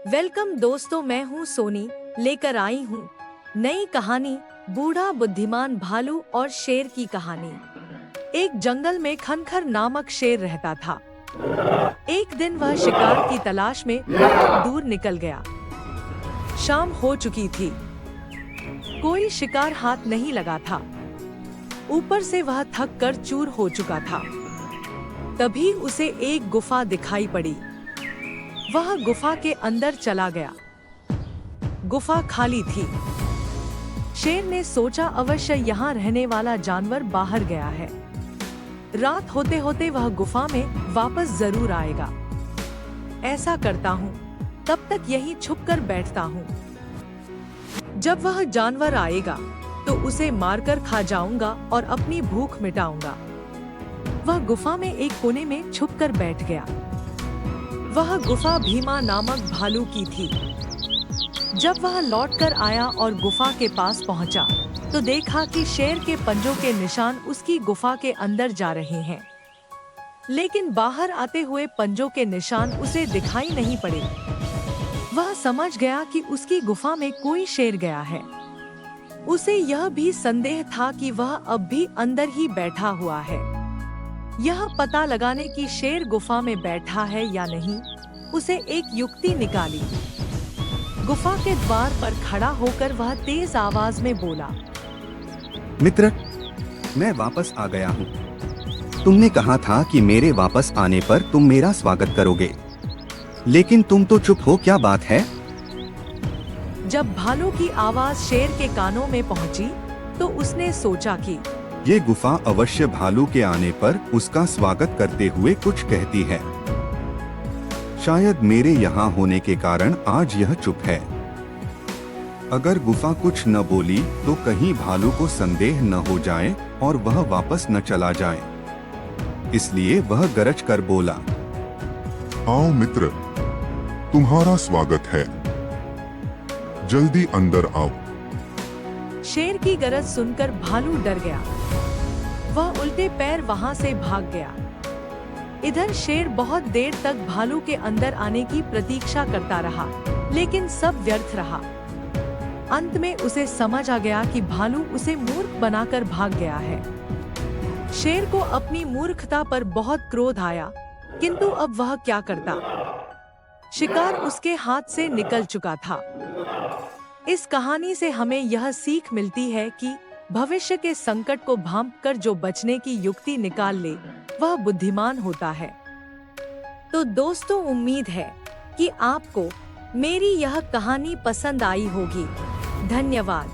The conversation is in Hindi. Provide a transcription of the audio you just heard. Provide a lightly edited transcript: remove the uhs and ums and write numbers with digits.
वेलकम दोस्तों, मैं हूँ सोनी, लेकर आई हूँ नई कहानी बूढ़ा बुद्धिमान भालू और शेर की कहानी। एक जंगल में खनखर नामक शेर रहता था। एक दिन वह शिकार की तलाश में बहुत दूर निकल गया। शाम हो चुकी थी, कोई शिकार हाथ नहीं लगा था। ऊपर से वह थक कर चूर हो चुका था। तभी उसे एक गुफा दिखाई पड़ी। वह गुफा के अंदर चला गया। गुफा खाली थी। शेर ने सोचा, अवश्य यहाँ रहने वाला जानवर बाहर गया है। रात होते होते वह गुफा में वापस जरूर आएगा। ऐसा करता हूँ, तब तक यहीं छुपकर बैठता हूँ। जब वह जानवर आएगा तो उसे मारकर खा जाऊंगा और अपनी भूख मिटाऊंगा। वह गुफा में एक कोने में छुपकर बैठ गया। वह गुफा भीमा नामक भालू की थी। जब वह लौटकर आया और गुफा के पास पहुंचा, तो देखा कि शेर के पंजों के निशान उसकी गुफा के अंदर जा रहे हैं, लेकिन बाहर आते हुए पंजों के निशान उसे दिखाई नहीं पड़े। वह समझ गया कि उसकी गुफा में कोई शेर गया है। उसे यह भी संदेह था कि वह अब भी अंदर ही बैठा हुआ है। यह पता लगाने की शेर गुफा में बैठा है या नहीं, उसे एक युक्ति निकाली। गुफा के द्वार पर खड़ा होकर वह तेज आवाज में बोला, मित्र, मैं वापस आ गया हूँ। तुमने कहा था कि मेरे वापस आने पर तुम मेरा स्वागत करोगे, लेकिन तुम तो चुप हो, क्या बात है? जब भालू की आवाज शेर के कानों में पहुंची, तो उसने सोचा कि ये गुफा अवश्य भालू के आने पर उसका स्वागत करते हुए कुछ कहती है। शायद मेरे यहाँ होने के कारण आज यह चुप है। अगर गुफा कुछ न बोली तो कहीं भालू को संदेह न हो जाए और वह वापस न चला जाए। इसलिए वह गरज कर बोला, आओ मित्र, तुम्हारा स्वागत है। जल्दी अंदर आओ। शेर की गरज सुनकर भालू डर गया। वह उल्टे पैर वहां से भाग गया। इधर शेर बहुत देर तक भालू के अंदर आने की प्रतीक्षा करता रहा, लेकिन सब व्यर्थ रहा। अंत में उसे समझ आ गया कि भालू उसे मूर्ख बनाकर भाग गया है। शेर को अपनी मूर्खता पर बहुत क्रोध आया, किंतु अब वह क्या करता? शिकार उसके हाथ से निकल चुका था। इस कहानी से हमें यह सीख मिलती है कि भविष्य के संकट को भांपकर जो बचने की युक्ति निकाल ले, वह बुद्धिमान होता है। तो दोस्तों, उम्मीद है कि आपको मेरी यह कहानी पसंद आई होगी। धन्यवाद।